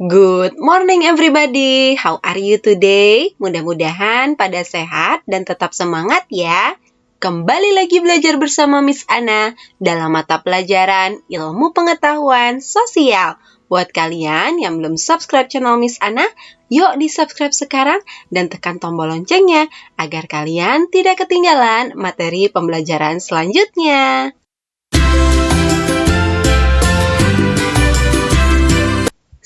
Good morning everybody, how are you today? Mudah-mudahan pada sehat dan tetap semangat ya. Kembali lagi belajar bersama Miss Ana dalam mata pelajaran Ilmu Pengetahuan Sosial. Buat kalian yang belum subscribe channel Miss Ana, yuk di-subscribe sekarang dan tekan tombol loncengnya agar kalian tidak ketinggalan materi pembelajaran selanjutnya.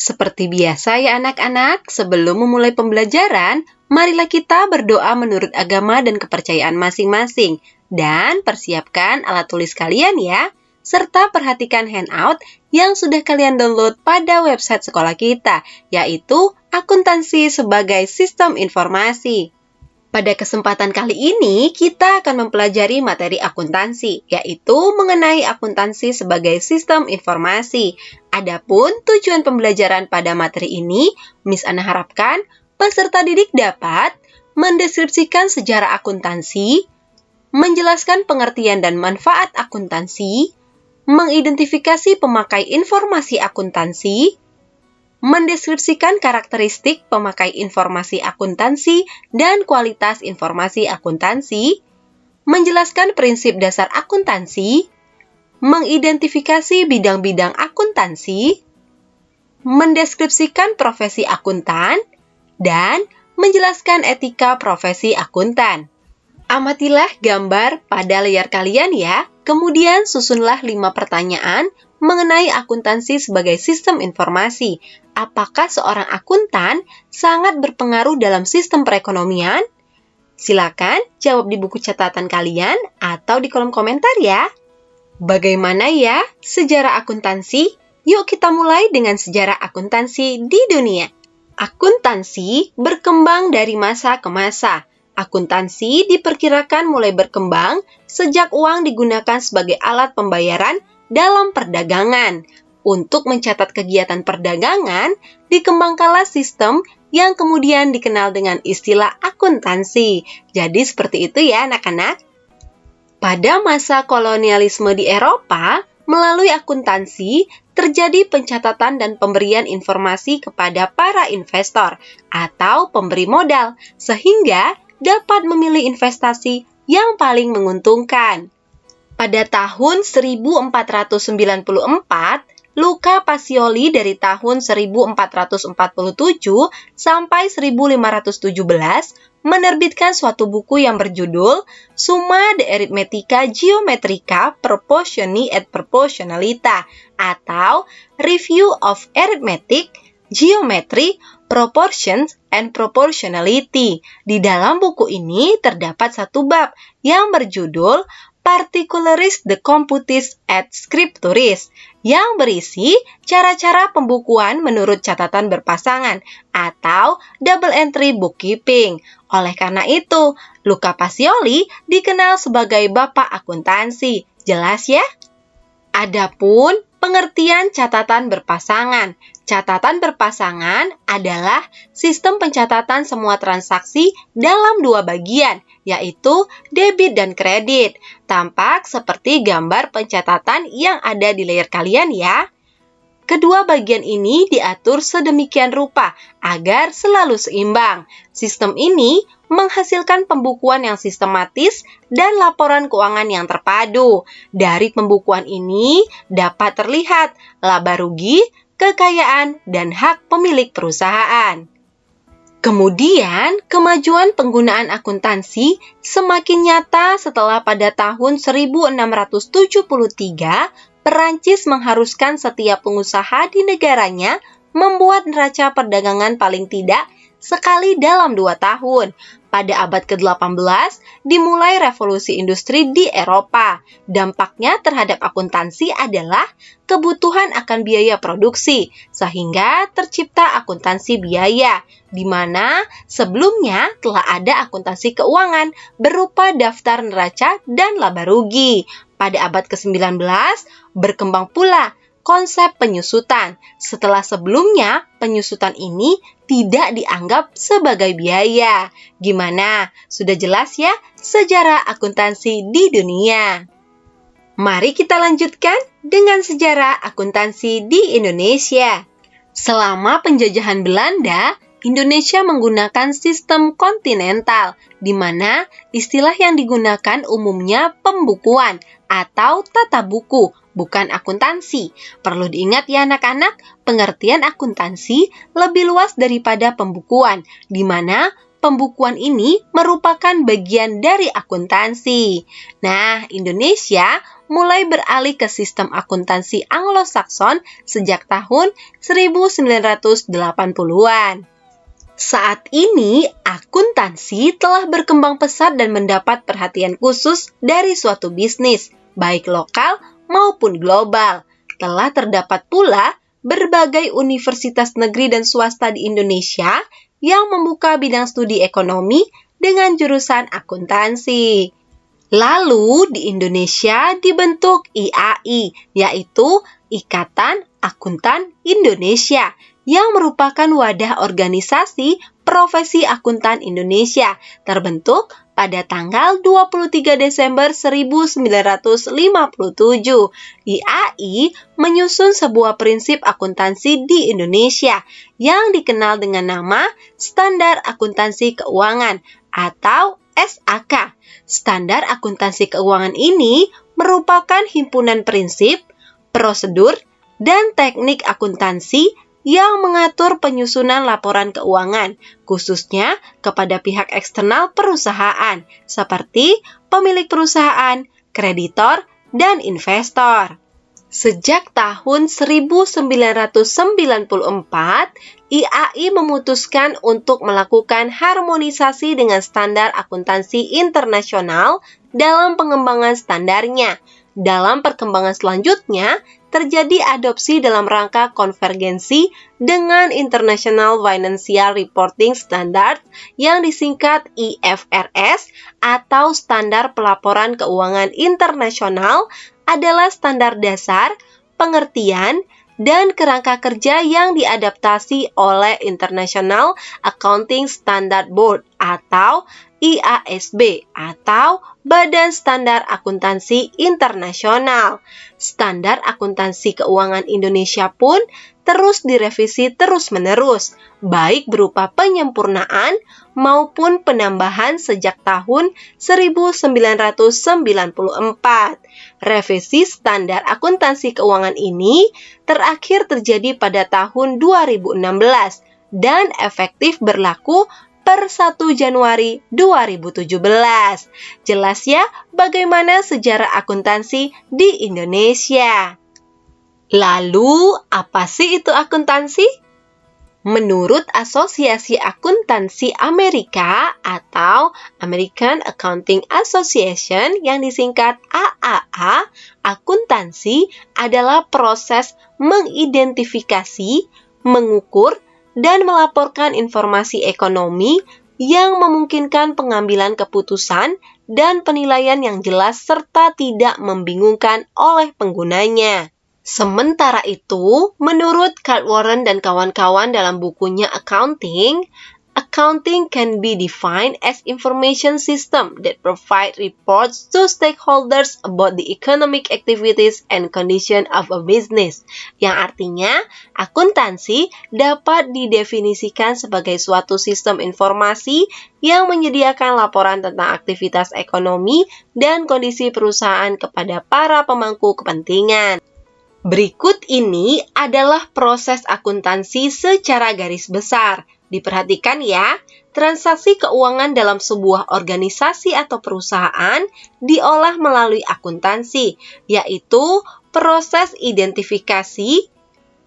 Seperti biasa ya anak-anak, sebelum memulai pembelajaran, marilah kita berdoa menurut agama dan kepercayaan masing-masing. Dan persiapkan alat tulis kalian ya, serta perhatikan handout yang sudah kalian download pada website sekolah kita, yaitu Akuntansi sebagai Sistem Informasi. Pada kesempatan kali ini, kita akan mempelajari materi akuntansi, yaitu mengenai akuntansi sebagai sistem informasi. Adapun tujuan pembelajaran pada materi ini, Miss Ana harapkan peserta didik dapat mendeskripsikan sejarah akuntansi, menjelaskan pengertian dan manfaat akuntansi, mengidentifikasi pemakai informasi akuntansi, mendeskripsikan karakteristik pemakai informasi akuntansi dan kualitas informasi akuntansi, menjelaskan prinsip dasar akuntansi, mengidentifikasi bidang-bidang akuntansi, mendeskripsikan profesi akuntan, dan menjelaskan etika profesi akuntan. Amatilah gambar pada layar kalian ya, kemudian susunlah 5 pertanyaan mengenai akuntansi sebagai sistem informasi. Apakah seorang akuntan sangat berpengaruh dalam sistem perekonomian? Silakan jawab di buku catatan kalian atau di kolom komentar ya. Bagaimana ya sejarah akuntansi? Yuk kita mulai dengan sejarah akuntansi di dunia. Akuntansi berkembang dari masa ke masa. Akuntansi diperkirakan mulai berkembang sejak uang digunakan sebagai alat pembayaran dalam perdagangan. Untuk mencatat kegiatan perdagangan, dikembangkanlah sistem yang kemudian dikenal dengan istilah akuntansi. Jadi seperti itu ya anak-anak. Pada masa kolonialisme di Eropa, melalui akuntansi, terjadi pencatatan dan pemberian informasi kepada para investor atau pemberi modal, sehingga dapat memilih investasi yang paling menguntungkan. Pada tahun 1494, Luca Pacioli dari tahun 1447 sampai 1517 menerbitkan suatu buku yang berjudul Summa de Arithmetica Geometrica Proportioni et Proportionalita atau Review of Arithmetic, Geometry, Proportions and Proportionality. Di dalam buku ini terdapat satu bab yang berjudul Particularis de Computis et Scripturis yang berisi cara-cara pembukuan menurut catatan berpasangan atau double entry bookkeeping. Oleh karena itu, Luca Pacioli dikenal sebagai bapak akuntansi. Jelas ya? Adapun pengertian catatan berpasangan. Catatan berpasangan adalah sistem pencatatan semua transaksi dalam 2 bagian, yaitu debit dan kredit. Tampak seperti gambar pencatatan yang ada di layar kalian ya. Kedua bagian ini diatur sedemikian rupa agar selalu seimbang. Sistem ini menghasilkan pembukuan yang sistematis dan laporan keuangan yang terpadu. Dari pembukuan ini dapat terlihat laba rugi, kekayaan, dan hak pemilik perusahaan. Kemudian, kemajuan penggunaan akuntansi semakin nyata setelah pada tahun 1673, Perancis mengharuskan setiap pengusaha di negaranya membuat neraca perdagangan paling tidak sekali dalam 2 tahun. Pada abad ke-18, dimulai revolusi industri di Eropa. Dampaknya terhadap akuntansi adalah kebutuhan akan biaya produksi, sehingga tercipta akuntansi biaya, di mana sebelumnya telah ada akuntansi keuangan berupa daftar neraca dan laba rugi. Pada abad ke-19, berkembang pula konsep penyusutan. Setelah sebelumnya, penyusutan ini tidak dianggap sebagai biaya. Gimana? Sudah jelas ya sejarah akuntansi di dunia? Mari kita lanjutkan dengan sejarah akuntansi di Indonesia. Selama penjajahan Belanda, Indonesia menggunakan sistem kontinental, di mana istilah yang digunakan umumnya pembukuan atau tata buku, bukan akuntansi. Perlu diingat ya anak-anak, pengertian akuntansi lebih luas daripada pembukuan, di mana pembukuan ini merupakan bagian dari akuntansi. Nah, Indonesia mulai beralih ke sistem akuntansi Anglo-Saxon sejak tahun 1980-an. Saat ini, akuntansi telah berkembang pesat dan mendapat perhatian khusus dari suatu bisnis, baik lokal maupun global. Telah terdapat pula berbagai universitas negeri dan swasta di Indonesia yang membuka bidang studi ekonomi dengan jurusan akuntansi. Lalu di Indonesia dibentuk IAI, yaitu Ikatan Akuntan Indonesia, yang merupakan wadah organisasi profesi akuntan Indonesia, terbentuk pada tanggal 23 Desember 1957. IAI menyusun sebuah prinsip akuntansi di Indonesia yang dikenal dengan nama Standar Akuntansi Keuangan atau SAK. Standar akuntansi keuangan ini merupakan himpunan prinsip, prosedur, dan teknik akuntansi yang mengatur penyusunan laporan keuangan, khususnya kepada pihak eksternal perusahaan, seperti pemilik perusahaan, kreditor, dan investor. Sejak tahun 1994, IAI memutuskan untuk melakukan harmonisasi dengan standar akuntansi internasional dalam pengembangan standarnya. Dalam perkembangan selanjutnya, terjadi adopsi dalam rangka konvergensi dengan International Financial Reporting Standard yang disingkat IFRS atau Standar Pelaporan Keuangan Internasional adalah standar dasar, pengertian, dan kerangka kerja yang diadaptasi oleh International Accounting Standard Board atau IASB atau Badan Standar Akuntansi Internasional. Standar akuntansi keuangan Indonesia pun terus direvisi terus-menerus, baik berupa penyempurnaan maupun penambahan sejak tahun 1994. Revisi standar akuntansi keuangan ini terakhir terjadi pada tahun 2016 dan efektif berlaku per 1 Januari 2017. Jelas ya bagaimana sejarah akuntansi di Indonesia. Lalu, apa sih itu akuntansi? Menurut Asosiasi Akuntansi Amerika atau American Accounting Association yang disingkat AAA, akuntansi adalah proses mengidentifikasi, mengukur, dan melaporkan informasi ekonomi yang memungkinkan pengambilan keputusan dan penilaian yang jelas serta tidak membingungkan oleh penggunanya. Sementara itu, menurut Kurt Warren dan kawan-kawan dalam bukunya Accounting can be defined as information system that provide reports to stakeholders about the economic activities and condition of a business. Yang artinya, akuntansi dapat didefinisikan sebagai suatu sistem informasi yang menyediakan laporan tentang aktivitas ekonomi dan kondisi perusahaan kepada para pemangku kepentingan. Berikut ini adalah proses akuntansi secara garis besar. Diperhatikan ya, transaksi keuangan dalam sebuah organisasi atau perusahaan diolah melalui akuntansi, yaitu proses identifikasi,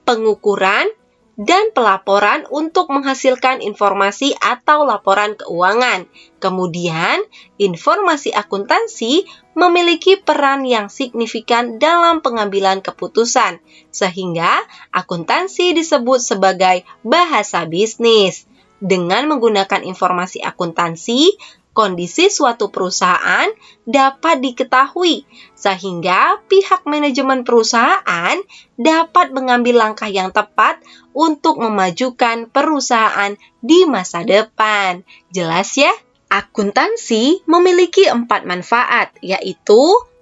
pengukuran, dan pelaporan untuk menghasilkan informasi atau laporan keuangan. Kemudian, informasi akuntansi memiliki peran yang signifikan dalam pengambilan keputusan, sehingga akuntansi disebut sebagai bahasa bisnis. Dengan menggunakan informasi akuntansi, kondisi suatu perusahaan dapat diketahui, sehingga pihak manajemen perusahaan dapat mengambil langkah yang tepat untuk memajukan perusahaan di masa depan. Jelas ya? Akuntansi memiliki 4 manfaat, yaitu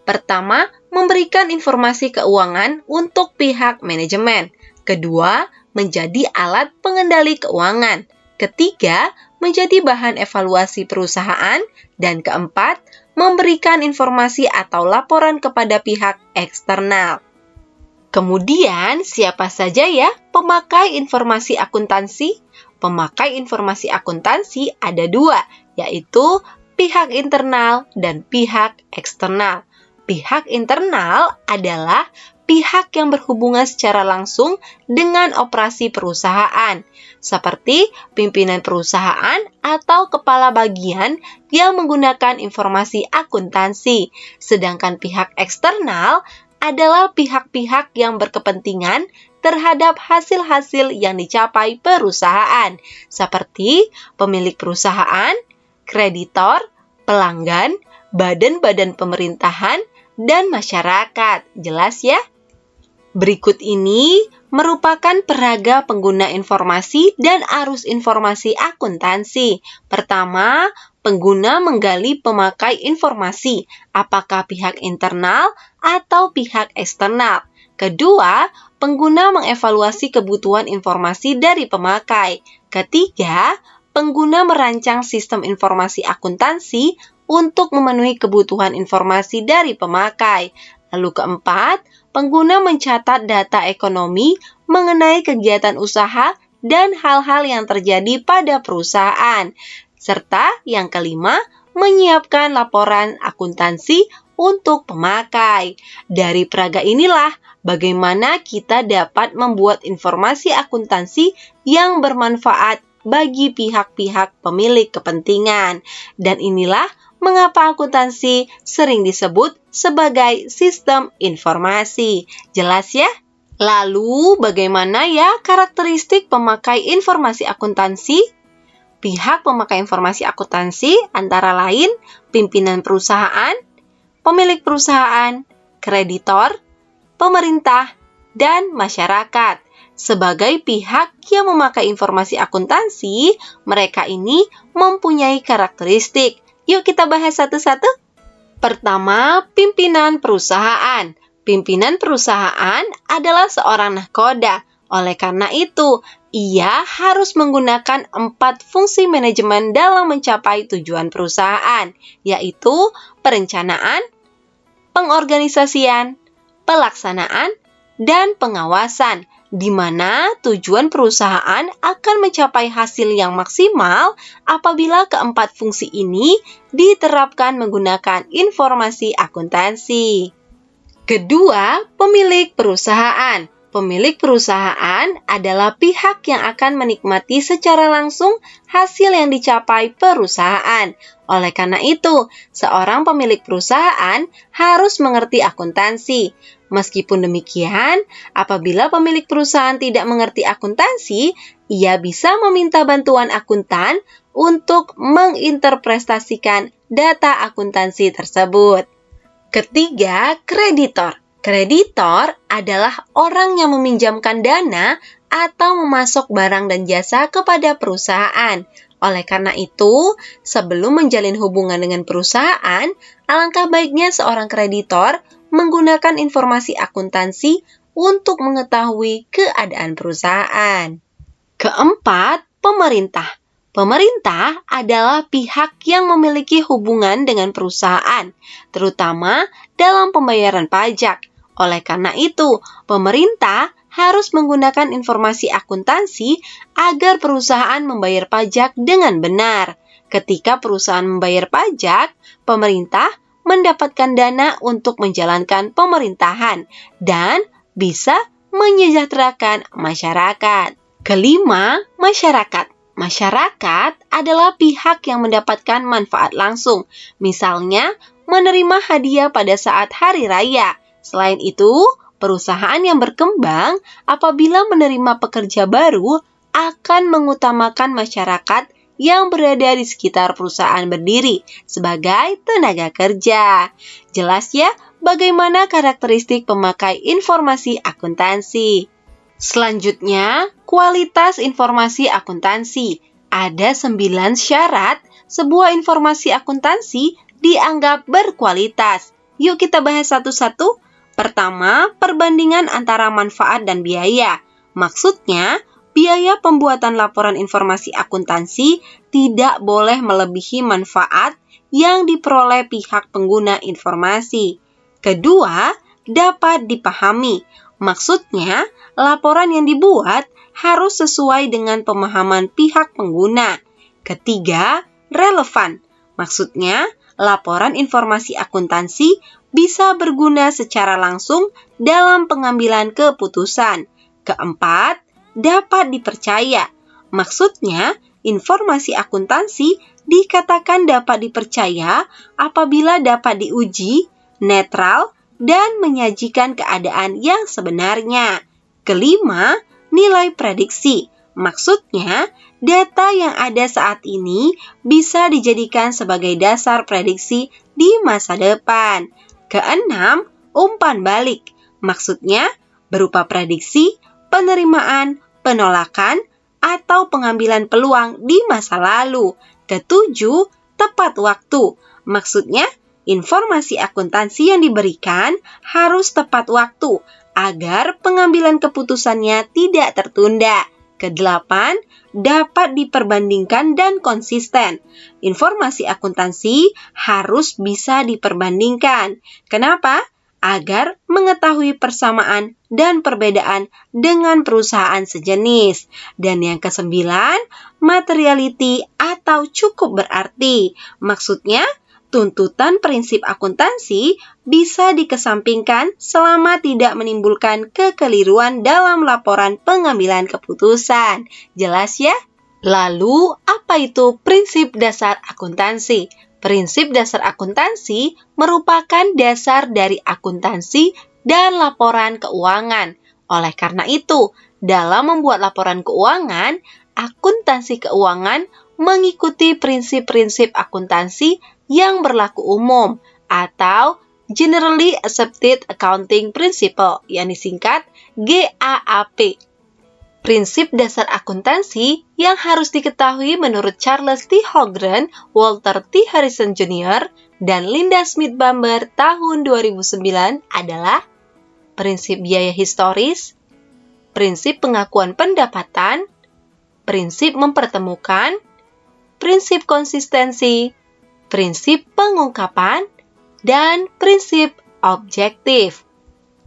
pertama, memberikan informasi keuangan untuk pihak manajemen. Kedua, menjadi alat pengendali keuangan. Ketiga, menjadi bahan evaluasi perusahaan. Dan keempat, memberikan informasi atau laporan kepada pihak eksternal. Kemudian, siapa saja ya pemakai informasi akuntansi? Pemakai informasi akuntansi ada dua, yaitu pihak internal dan pihak eksternal. Pihak internal adalah pihak yang berhubungan secara langsung dengan operasi perusahaan, seperti pimpinan perusahaan atau kepala bagian yang menggunakan informasi akuntansi. Sedangkan pihak eksternal adalah pihak-pihak yang berkepentingan terhadap hasil-hasil yang dicapai perusahaan, seperti pemilik perusahaan, kreditor, pelanggan, badan-badan pemerintahan, dan masyarakat. Jelas ya? Berikut ini merupakan peraga pengguna informasi dan arus informasi akuntansi. Pertama, pengguna menggali pemakai informasi, apakah pihak internal atau pihak eksternal. Kedua, pengguna mengevaluasi kebutuhan informasi dari pemakai. Ketiga, pengguna merancang sistem informasi akuntansi untuk memenuhi kebutuhan informasi dari pemakai. Lalu keempat, pengguna mencatat data ekonomi mengenai kegiatan usaha dan hal-hal yang terjadi pada perusahaan. Serta yang kelima, menyiapkan laporan akuntansi untuk pemakai. Dari peraga inilah bagaimana kita dapat membuat informasi akuntansi yang bermanfaat bagi pihak-pihak pemilik kepentingan. Dan inilah mengapa akuntansi sering disebut sebagai sistem informasi. Jelas ya? Lalu, bagaimana ya karakteristik pemakai informasi akuntansi? Pihak pemakai informasi akuntansi antara lain pimpinan perusahaan, pemilik perusahaan, kreditor, pemerintah, dan masyarakat. Sebagai pihak yang memakai informasi akuntansi, mereka ini mempunyai karakteristik. Yuk kita bahas satu-satu. Pertama, pimpinan perusahaan. Pimpinan perusahaan adalah seorang nahkoda. Oleh karena itu, ia harus menggunakan 4 fungsi manajemen dalam mencapai tujuan perusahaan, yaitu perencanaan, pengorganisasian, pelaksanaan, dan pengawasan, di mana tujuan perusahaan akan mencapai hasil yang maksimal apabila keempat fungsi ini diterapkan menggunakan informasi akuntansi. Kedua, pemilik perusahaan. Pemilik perusahaan adalah pihak yang akan menikmati secara langsung hasil yang dicapai perusahaan. Oleh karena itu, seorang pemilik perusahaan harus mengerti akuntansi. Meskipun demikian, apabila pemilik perusahaan tidak mengerti akuntansi, ia bisa meminta bantuan akuntan untuk menginterpretasikan data akuntansi tersebut. Ketiga, kreditor. Kreditor adalah orang yang meminjamkan dana atau memasok barang dan jasa kepada perusahaan. Oleh karena itu, sebelum menjalin hubungan dengan perusahaan, alangkah baiknya seorang kreditor menggunakan informasi akuntansi untuk mengetahui keadaan perusahaan. Keempat, pemerintah. Pemerintah adalah pihak yang memiliki hubungan dengan perusahaan, terutama dalam pembayaran pajak. Oleh karena itu, pemerintah harus menggunakan informasi akuntansi agar perusahaan membayar pajak dengan benar. Ketika perusahaan membayar pajak, pemerintah mendapatkan dana untuk menjalankan pemerintahan dan bisa menyejahterakan masyarakat. Kelima, masyarakat. Masyarakat adalah pihak yang mendapatkan manfaat langsung, misalnya menerima hadiah pada saat hari raya. Selain itu, perusahaan yang berkembang apabila menerima pekerja baru akan mengutamakan masyarakat yang berada di sekitar perusahaan berdiri sebagai tenaga kerja. Jelas ya bagaimana karakteristik pemakai informasi akuntansi. Selanjutnya, kualitas informasi akuntansi. Ada 9 syarat sebuah informasi akuntansi dianggap berkualitas. Yuk kita bahas satu-satu. Pertama, perbandingan antara manfaat dan biaya. Maksudnya, biaya pembuatan laporan informasi akuntansi tidak boleh melebihi manfaat yang diperoleh pihak pengguna informasi. Kedua, dapat dipahami. Maksudnya, laporan yang dibuat harus sesuai dengan pemahaman pihak pengguna. Ketiga, relevan. Maksudnya, laporan informasi akuntansi bisa berguna secara langsung dalam pengambilan keputusan. Keempat, dapat dipercaya. Maksudnya, informasi akuntansi dikatakan dapat dipercaya apabila dapat diuji, netral, dan menyajikan keadaan yang sebenarnya. Kelima, nilai prediksi. Maksudnya, data yang ada saat ini bisa dijadikan sebagai dasar prediksi di masa depan. Keenam, umpan balik. Maksudnya, berupa prediksi, penerimaan, penolakan, atau pengambilan peluang di masa lalu. Ketujuh, tepat waktu. Maksudnya, informasi akuntansi yang diberikan harus tepat waktu agar pengambilan keputusannya tidak tertunda. Kedelapan, dapat diperbandingkan dan konsisten. Informasi akuntansi harus bisa diperbandingkan. Kenapa? Agar mengetahui persamaan dan perbedaan dengan perusahaan sejenis. Dan yang kesembilan, materiality atau cukup berarti. Maksudnya, tuntutan prinsip akuntansi bisa dikesampingkan selama tidak menimbulkan kekeliruan dalam laporan pengambilan keputusan. Jelas ya? Lalu, apa itu prinsip dasar akuntansi? Prinsip dasar akuntansi merupakan dasar dari akuntansi dan laporan keuangan. Oleh karena itu, dalam membuat laporan keuangan, akuntansi keuangan mengikuti prinsip-prinsip akuntansi yang berlaku umum atau Generally Accepted Accounting Principle yang disingkat GAAP. Prinsip dasar akuntansi yang harus diketahui menurut Charles T. Holmgren, Walter T. Harrison Jr., dan Linda Smith Bamber tahun 2009 adalah prinsip biaya historis, prinsip pengakuan pendapatan, prinsip mempertemukan, prinsip konsistensi, prinsip pengungkapan, dan prinsip objektif.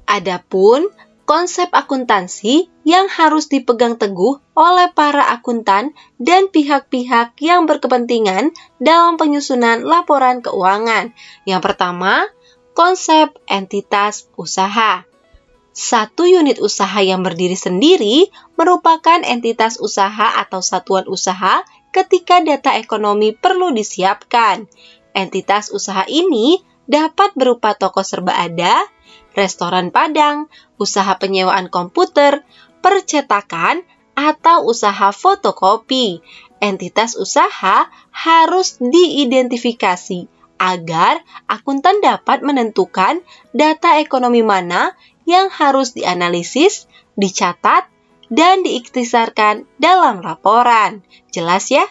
Adapun konsep akuntansi yang harus dipegang teguh oleh para akuntan dan pihak-pihak yang berkepentingan dalam penyusunan laporan keuangan. Yang pertama, konsep entitas usaha. Satu unit usaha yang berdiri sendiri merupakan entitas usaha atau satuan usaha ketika data ekonomi perlu disiapkan. Entitas usaha ini dapat berupa toko serba ada, restoran Padang, usaha penyewaan komputer, percetakan, atau usaha fotokopi. Entitas usaha harus diidentifikasi agar akuntan dapat menentukan data ekonomi mana yang harus dianalisis, dicatat, dan diikhtisarkan dalam laporan. Jelas ya?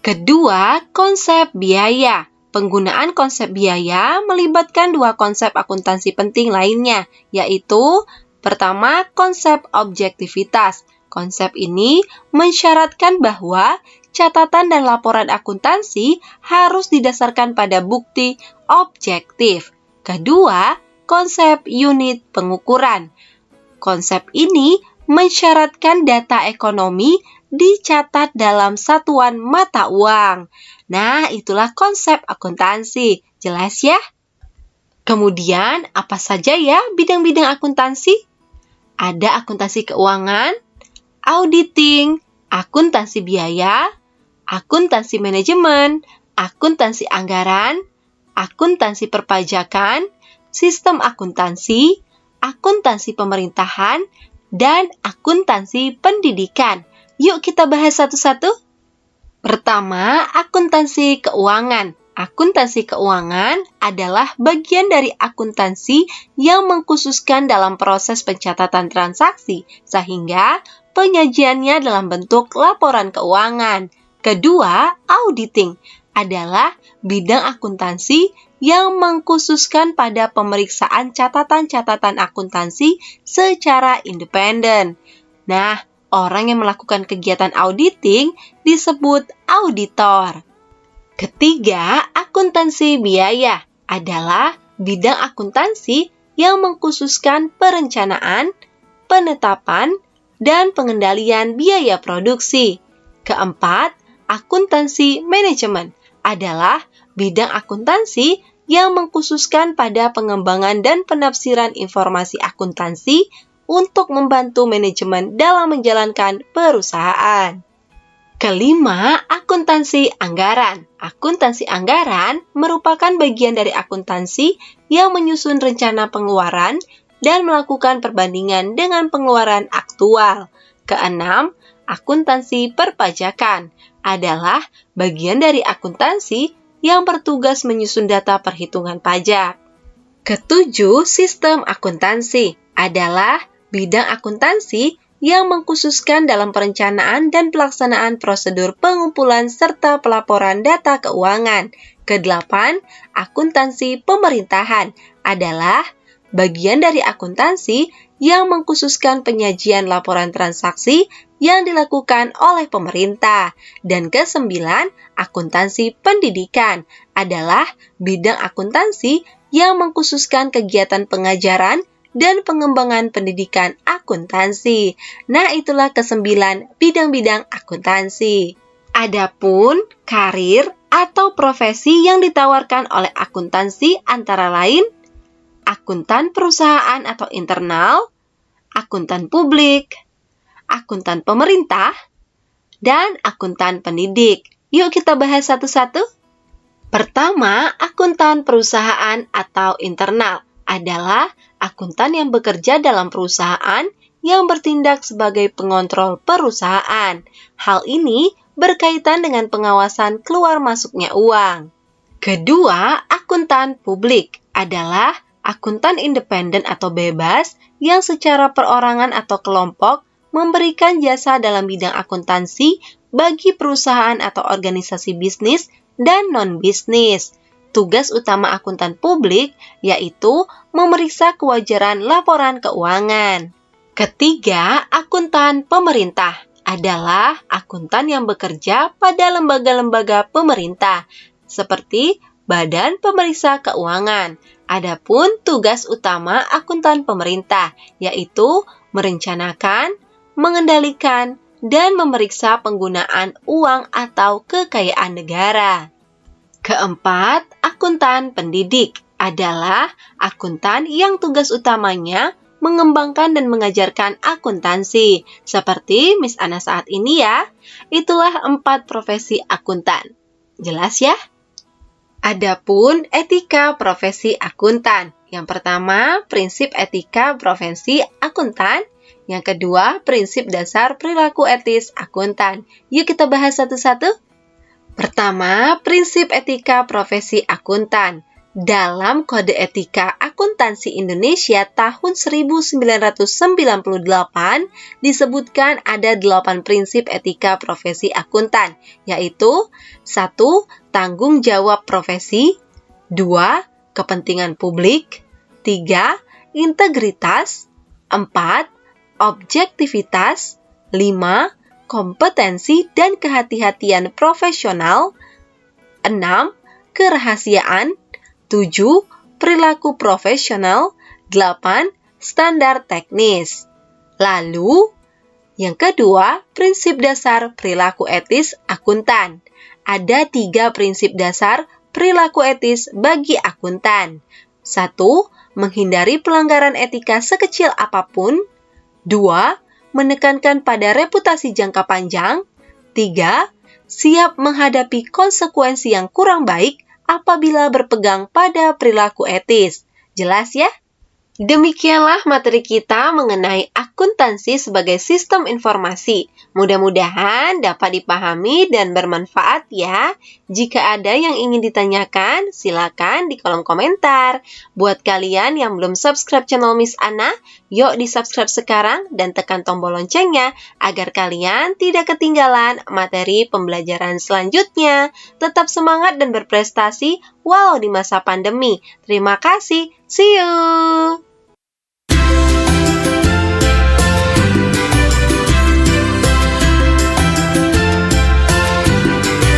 Kedua, konsep biaya. Penggunaan konsep biaya melibatkan dua konsep akuntansi penting lainnya, yaitu pertama, konsep objektivitas. Konsep ini mensyaratkan bahwa catatan dan laporan akuntansi harus didasarkan pada bukti objektif. Kedua, konsep unit pengukuran. Konsep ini mensyaratkan data ekonomi dicatat dalam satuan mata uang. Nah, itulah konsep akuntansi. Jelas ya? Kemudian, apa saja ya bidang-bidang akuntansi? Ada akuntansi keuangan, auditing, akuntansi biaya, akuntansi manajemen, akuntansi anggaran, akuntansi perpajakan, sistem akuntansi, akuntansi pemerintahan, dan akuntansi pendidikan. Yuk kita bahas satu-satu. Pertama, akuntansi keuangan. Akuntansi keuangan adalah bagian dari akuntansi yang mengkhususkan dalam proses pencatatan transaksi, sehingga penyajiannya dalam bentuk laporan keuangan. Kedua, auditing adalah bidang akuntansi yang mengkhususkan pada pemeriksaan catatan-catatan akuntansi secara independen. Nah, orang yang melakukan kegiatan auditing disebut auditor. Ketiga, akuntansi biaya adalah bidang akuntansi yang mengkhususkan perencanaan, penetapan, dan pengendalian biaya produksi. Keempat, akuntansi manajemen adalah bidang akuntansi yang mengkhususkan pada pengembangan dan penafsiran informasi akuntansi untuk membantu manajemen dalam menjalankan perusahaan. Kelima, akuntansi anggaran. Akuntansi anggaran merupakan bagian dari akuntansi yang menyusun rencana pengeluaran dan melakukan perbandingan dengan pengeluaran aktual. Keenam, akuntansi perpajakan adalah bagian dari akuntansi yang bertugas menyusun data perhitungan pajak. Ketujuh, sistem akuntansi adalah bidang akuntansi yang mengkhususkan dalam perencanaan dan pelaksanaan prosedur pengumpulan serta pelaporan data keuangan. Kedelapan, akuntansi pemerintahan adalah bagian dari akuntansi yang mengkhususkan penyajian laporan transaksi yang dilakukan oleh pemerintah. Dan kesembilan, akuntansi pendidikan adalah bidang akuntansi yang mengkhususkan kegiatan pengajaran dan pengembangan pendidikan akuntansi. Nah, itulah kesembilan bidang-bidang akuntansi. Adapun karir atau profesi yang ditawarkan oleh akuntansi antara lain akuntan perusahaan atau internal, akuntan publik, akuntan pemerintah, dan akuntan pendidik. Yuk kita bahas satu-satu. Pertama, akuntan perusahaan atau internal adalah akuntan yang bekerja dalam perusahaan yang bertindak sebagai pengontrol perusahaan. Hal ini berkaitan dengan pengawasan keluar masuknya uang. Kedua, akuntan publik adalah akuntan independen atau bebas yang secara perorangan atau kelompok memberikan jasa dalam bidang akuntansi bagi perusahaan atau organisasi bisnis dan non-bisnis. Tugas utama akuntan publik yaitu memeriksa kewajaran laporan keuangan. Ketiga, akuntan pemerintah adalah akuntan yang bekerja pada lembaga-lembaga pemerintah seperti Badan Pemeriksa Keuangan. Adapun tugas utama akuntan pemerintah yaitu merencanakan, mengendalikan, dan memeriksa penggunaan uang atau kekayaan negara. Keempat, akuntan pendidik adalah akuntan yang tugas utamanya mengembangkan dan mengajarkan akuntansi. Seperti Miss Ana saat ini ya. Itulah 4 profesi akuntan. Jelas ya? Adapun etika profesi akuntan. Yang pertama, prinsip etika profesi akuntan. Yang kedua, prinsip dasar perilaku etis akuntan. Yuk kita bahas satu-satu. Pertama, prinsip etika profesi akuntan. Dalam Kode Etika Akuntansi Indonesia tahun 1998 disebutkan ada 8 prinsip etika profesi akuntan, yaitu 1. Tanggung jawab profesi, 2. Kepentingan publik, 3. Integritas, 4. Objektivitas, 5. Kompetensi dan kehati-hatian profesional, 6. Kerahasiaan, 7. Perilaku profesional, 8. Standar teknis. Lalu, yang kedua, prinsip dasar perilaku etis akuntan. Ada 3 prinsip dasar perilaku etis bagi akuntan. 1. Menghindari pelanggaran etika sekecil apapun. 2. Menekankan pada reputasi jangka panjang. 3. Siap menghadapi konsekuensi yang kurang baik apabila berpegang pada perilaku etis. Jelas ya? Demikianlah materi kita mengenai akuntansi sebagai sistem informasi. Mudah-mudahan dapat dipahami dan bermanfaat ya. Jika ada yang ingin ditanyakan, silakan di kolom komentar. Buat kalian yang belum subscribe channel Miss Ana, yuk di-subscribe sekarang dan tekan tombol loncengnya agar kalian tidak ketinggalan materi pembelajaran selanjutnya. Tetap semangat dan berprestasi walau di masa pandemi. Terima kasih. See you!